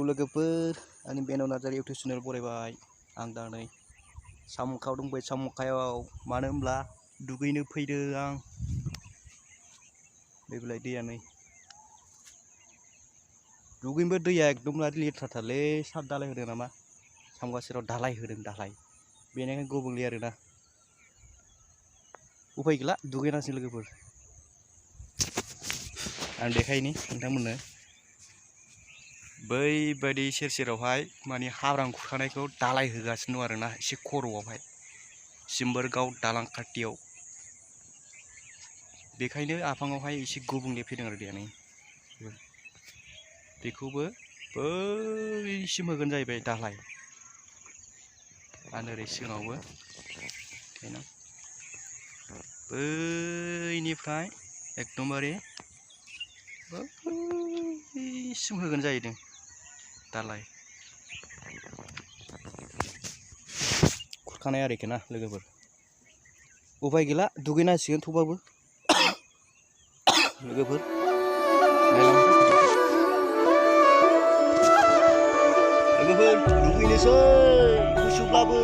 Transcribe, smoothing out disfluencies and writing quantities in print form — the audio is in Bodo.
लोगोफोर आंनि बेनाव नार्जारि इउटुब चेनेल बरायबाय आं दा नै साम'खायाव दंबाय साम'खायाव मानो होनब्ला दुगैनो फैदों आं बेबायदि दैया नै दुगैनोबो दैया एकदमबारे लेथ्राथारलै साब दालाय होदों नामा साम'खा सेराव दालाय होदों दालाय बेनिखायनो गुबुंले आरोना उफाय गैला दुगैनांसिगोन लोगोफोर आं देखायनि नोंथांमोननो बैबायदि सेर सेरावहाय माने हाब्रां खुरखानायखौ दालाय होगासिनो दं आरोना एसे खर'आवहाय सिम्बोरगाव दालां खाथियाव बेखायनो आफाङावहाय एसे गुबुंले फैदों आरो दैया नै बेखौबो बैसिम होगोन जाहैबाय दालाय आरो ओरै सिगाङावबो बैनिफ्राय एकदमबारे बैसिम होगोन जाहैदों दालाय खुरखानाय आरोखि ना लोगोफोर उफाय गैला दुगैनांसिगोन थेवबाबो लोगोफोर दुगैनोसै गुसुब्लाबो